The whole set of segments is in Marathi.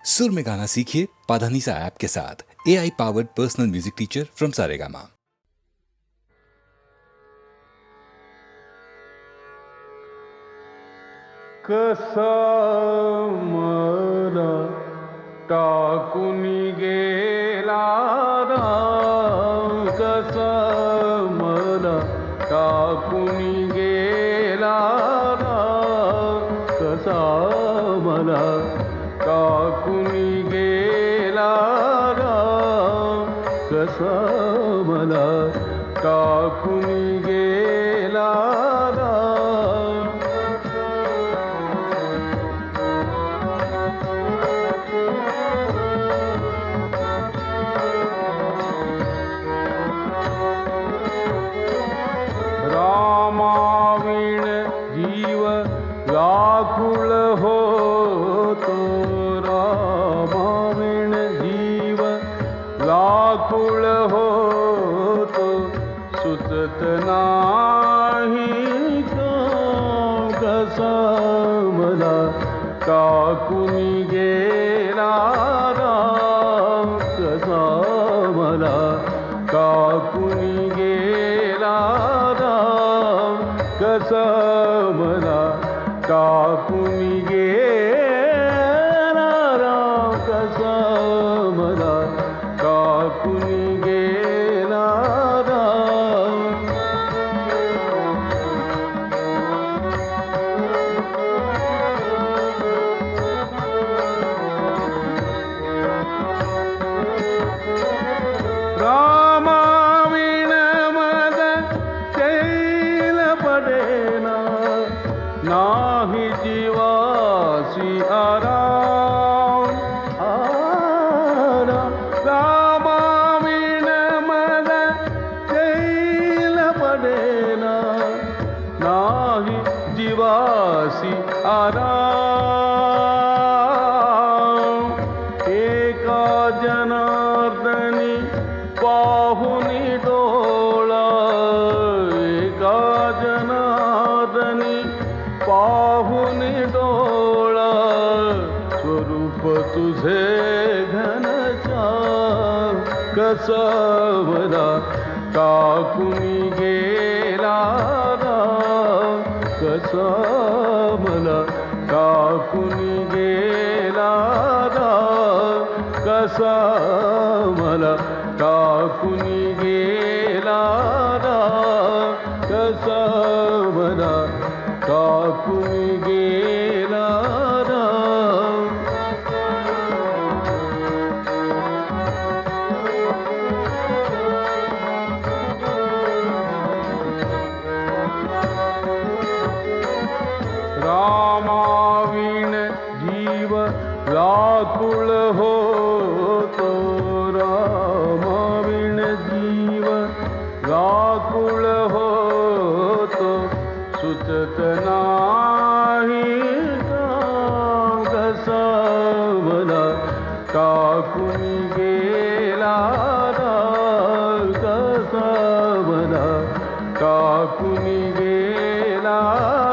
सुर में गाना सीखिए पाधानीसा ऐप के साथ। AI powered personal music teacher from Saregama. कसा मला टाकून गेला राम, कसा मला टाकून गेला राम, कसा मला टाकून गेला राम, कसा मला टाकून गेला राम. रामाविण जीव व्याकुळ होतो, रामाविण जीव व्याकुळ होतो, सुचत नाही काम, कसा मला टाकून गेला राम, कसा मला टाकून गेला राम, कसा मला टाकून गेला राम, कसा मला टाकून गेला राम. रामाविण मद शैल पडेना, नाही जीवासी आराम, आराम. रामाविण मद शैल पडेना, नाही जीवासी आराम. एका जनार्दनी पाहुनी डोळा, एका जनार्दनी पाहुनी डोळा, स्वरूप तुझे घनश्याम, कसा मला टाकून गेला राम, कसा मला टाकून गेला राम, कसा मला टाकून गेला राम, कसा मला टाकून गेला राम. रामाविण जीव व्याकुळ होतो, रामाविण जीव व्याकुळ होतो, सुचत नाही काम, कसा मला टाकून गेला राम, कसा मला टाकून गेला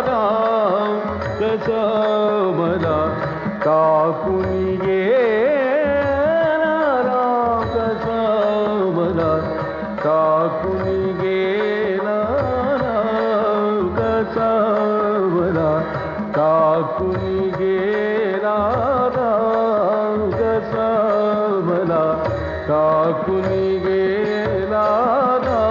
राम, कसा मला टाकून गेला राम, कसा मला टाकून गेला राम, कसा मला टाकून गेला राम, कसा मला टाकून गेला राम.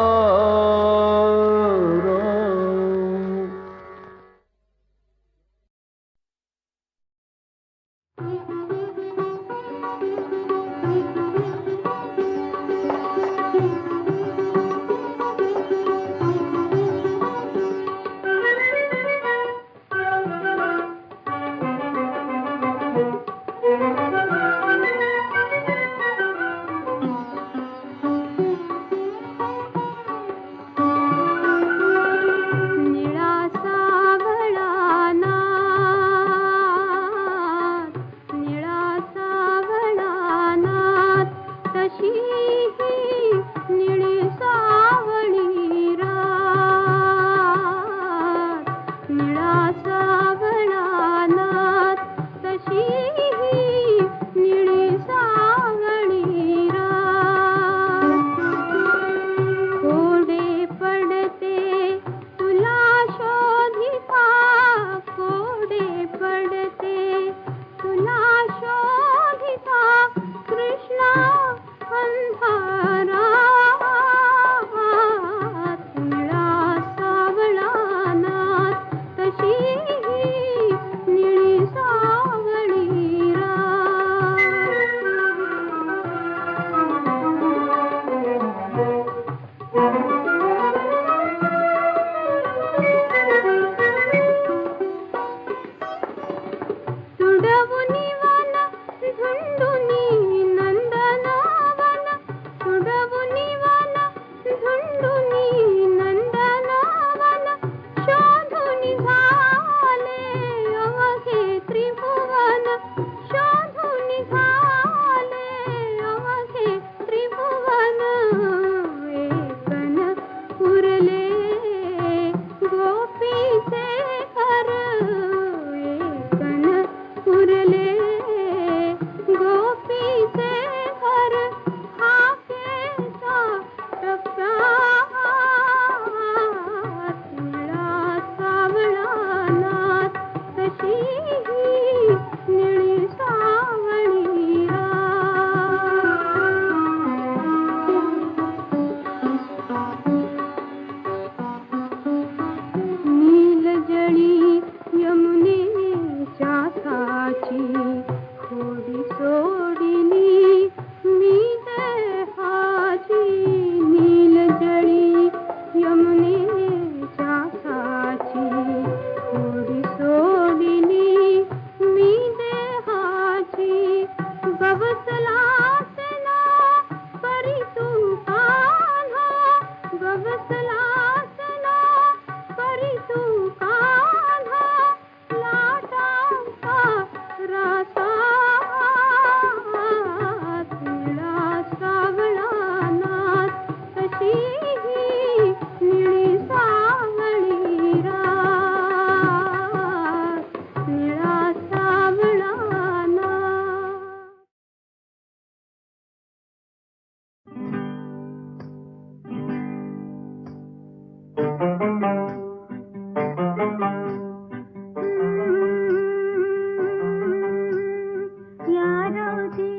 भाऊजी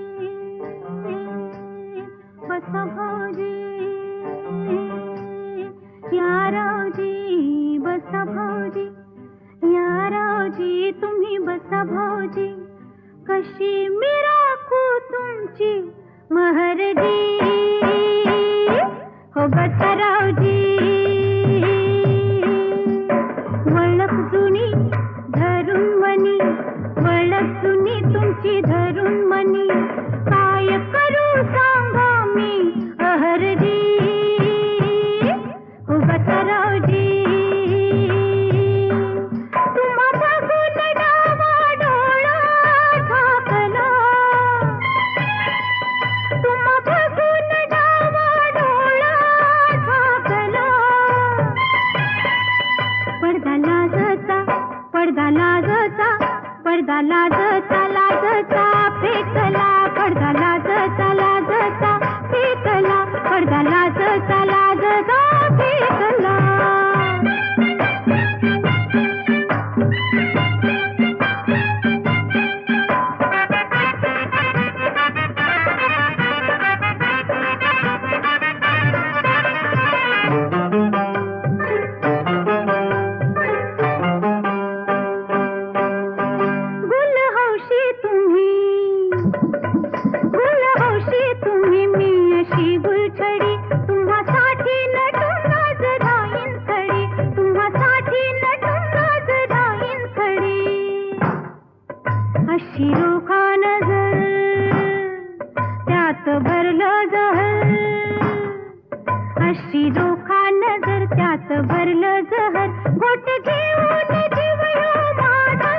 बसा भाऊजी या रावजी बसा भाऊजी या रावजी तुम्ही बसा भाऊजी कशी मी राखू तुमची महरजी हो बसा रावजी वळख जुनी धरून मनी वळख जुनी तुमची धरून मनी काय करू सांगा मी अहरजी हो बसा रावजी तुम्हा बघून डावा डोळा झाकला तुम्हा बघून डावा डोळा झाकला पडदा लाजचा पडदा लाजचा पडदा लाजचा लाजचा फेकला पडदा लाजचा लाजचा फेकला पडदा लाजचा लाजचा फेकला शिरोखा नजर त्यात भरलं जहर अशी रोखा नजर त्यात भरलं जहर घोट घेऊन जीव ह्यो माझा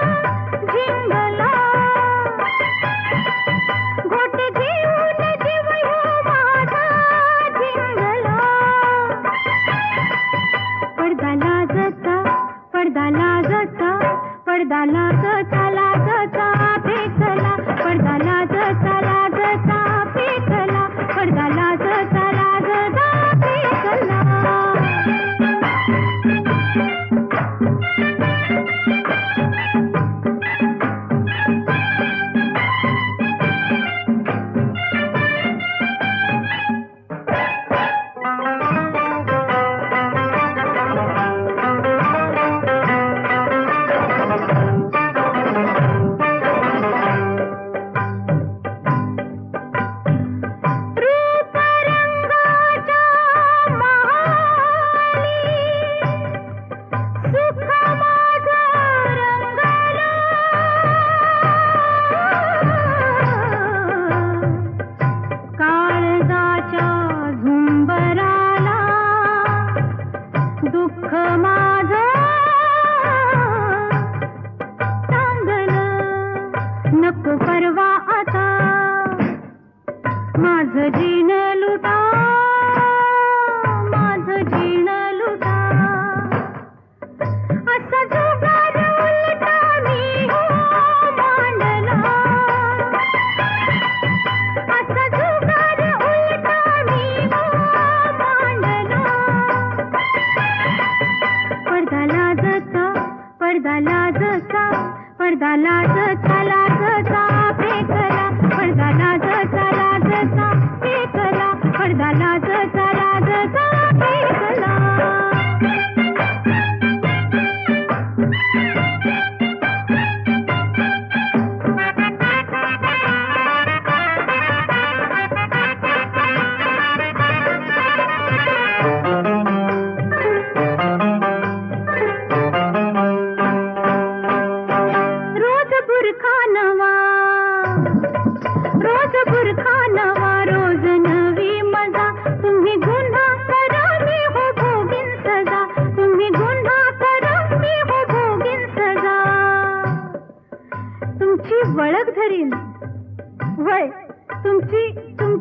झिंगला घोट घेऊन जीव ह्यो माझा झिंगला पडदा लाजचा पडदा लाजचा पडदा लाजचा लाजचा फेकला पडदा लाजचा लाजचा फेकला पडदा लाजचा लाजचा फेकला दुःख माझं सांगलं नको परवा आता माझं जीण लुटा माझं जीण लुटा असा जुगार उलटा मी हो मांडला असा जुगार उलटा मी हो मांडला पडदा लाजचा पडदा लाजचा पडदा लाजचा लाजचा फेकला पडदा लाजचा लाजचा फेकला पडदा लाजचा लाजचा फेकला रोज बुरखा नवा रोज नवी मजा तुम्ही गुन्हा करा मी हो भोगीन सजा तुम्ही गुन्हा करा मी हो भोगीन सजा तुमची वळख धरीन वय तुमची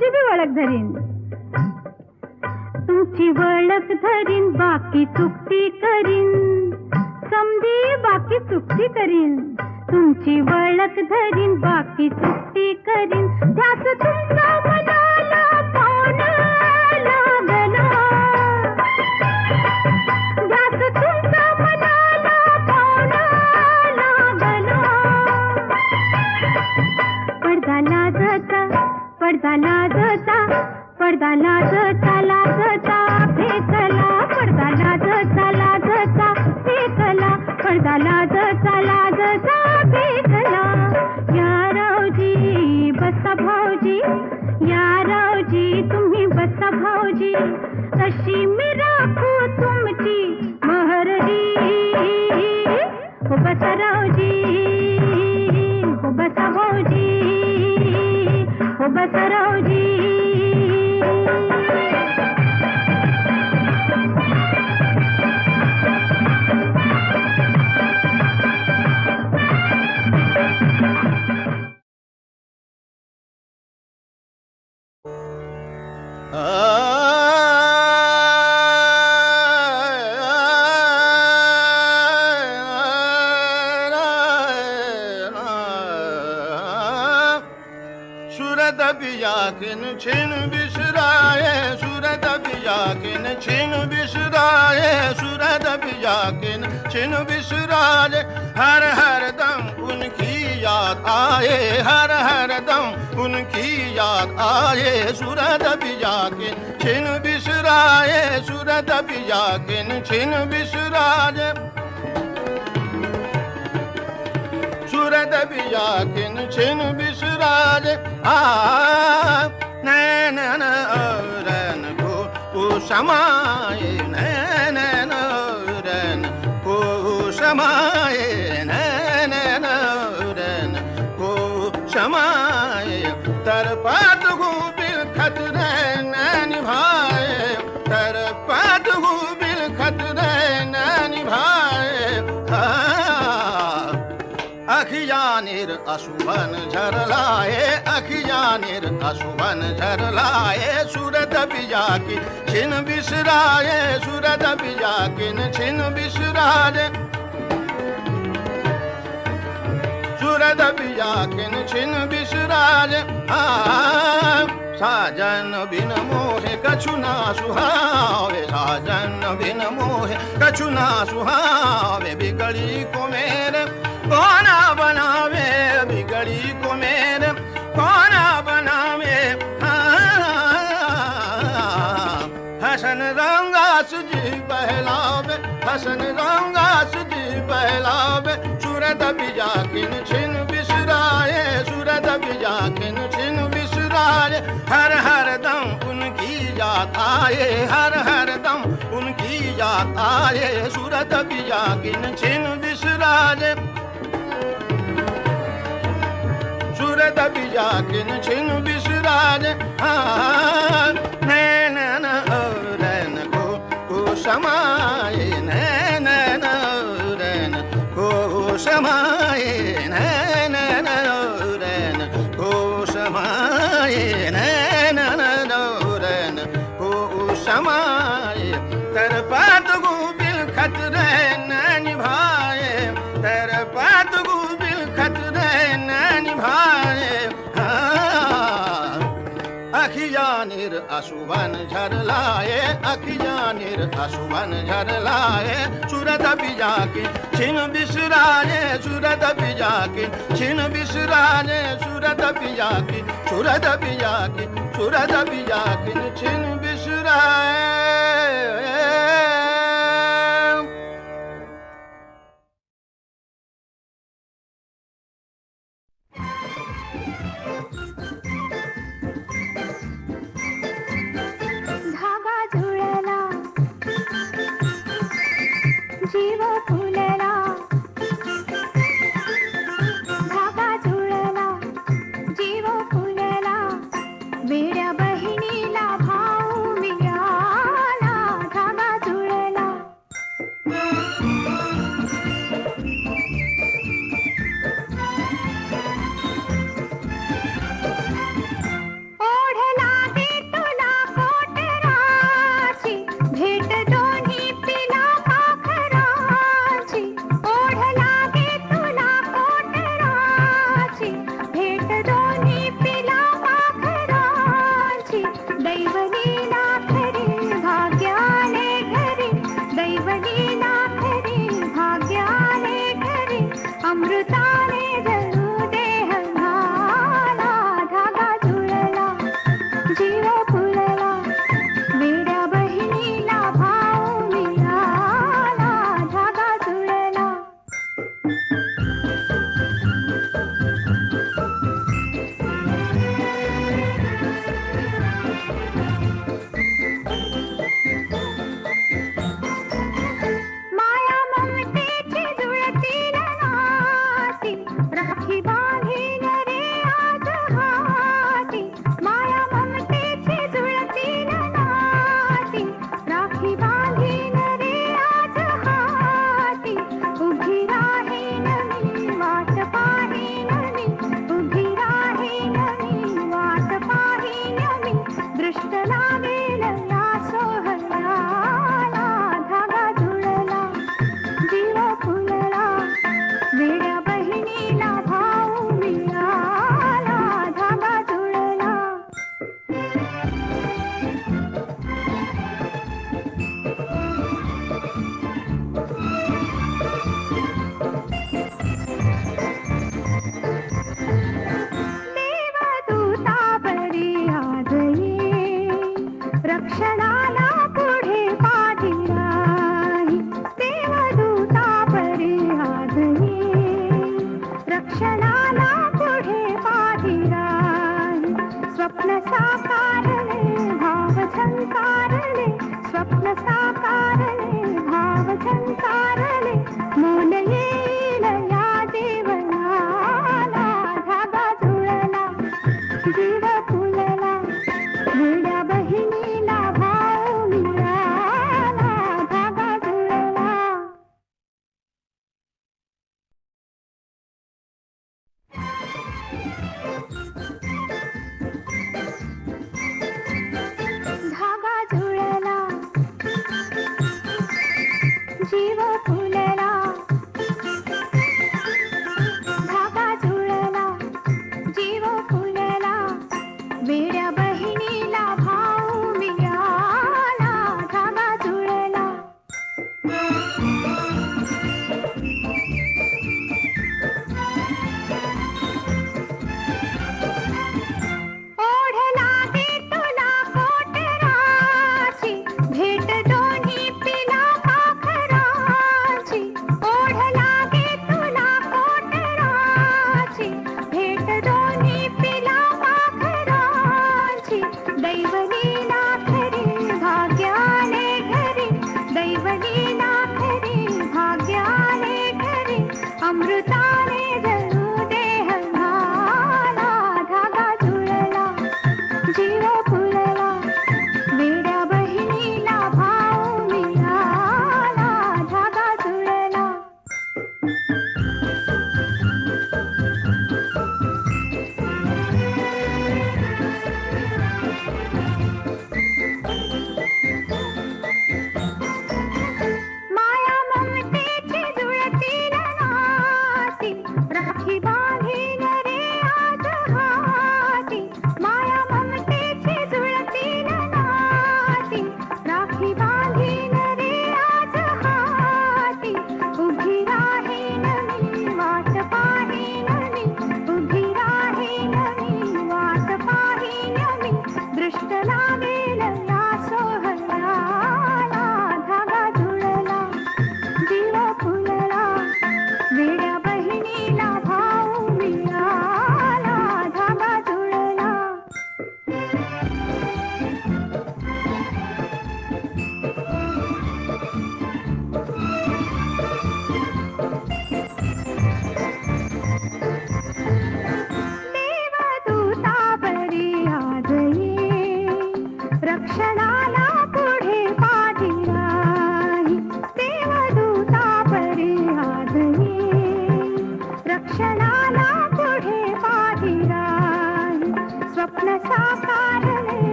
बी वळख धरीन तुमची वळख धरीन बाकी चुकती करीन समधी बाकी चुकती करीन तुमची वळख धरीन बाकी चुकती करीन ध्यास तुमचा मनाला पावण लागला ध्यास तुमचा मनाला पावण लागला पडदा लाजचा पडदा लाजचा पडदा लाजचा लाजचा फेकला पडदा लाजचा लाजचा फेकला पडदा लाजचा लाजचा फेकला या रावजी बसा भाऊजी या रावजी तुम्ही बसा भाऊजी अशी मी राखू तुमची महरजी हो बसा रावजी हो बसा भाऊजी हो बसा रावजी सूरत बियाकिन छिन बिसराए सूरत बियाकिन छिन बिसराए सूरत बियाकिन छिन बिसराए हर हर दम उनकी याद आए हर हर दम उनकी याद आए सूरत बियाकिन छिन बिसराए सूरत बियाकिन छिन बिसराए सूरत बियाकिन छिन बिसराए नैन रन को समाए नैन रन को समाए नैन रन को समाए तरपात को बिल खतरे निभाए तरपात को बिल खतरे निभाए अखियानिर अशुभन झरलाए अखियानिर अशुभन झरलाए सूरत बियाकिन छिन बिसराए सूरत बियाकिन छिन बिसराए सूरत बियाकिन छिन बिसराए साजन बिन मोहे कछु ना सुहावे साजन बिन मोहे कछु ना सुहावे बिगड़ी को मेरे कोना बनावे बिगड़ी को मेरे कोना बनावे हसन रंगा सुजी पहलावे हसन रंगा सुजी पहलावे सूरत बियाकिन छिन बिसराए सूरत बियाकिन छिन बिसराए हर हर दम उनकी याद आए हर हर दम उनकी याद आए सूरत बियाकिन छिन बिसराए सूरत बियाकिन छिन बिसराए नैन रन को समाए नैन रन को समाए नैन रन को समाए नैन रन को समाए तरपात को बिल खतरे न निभाए तरपात को बिल खतरे न निभाए अखियानिर अशुभन झरलाए अखियानिर अशुभन झरलाए सूरत बियाकिन छिन बिसराए सूरत बियाकिन छिन बिसराए सूरत बियाकिन सूरत बियाकिन सूरत बियाकिन छिन बिसराए धागा जुळला जीव फुलला धागा जुळला जीव फुलला वेड्या बहिणीला भाऊ मिळाला धागा कसा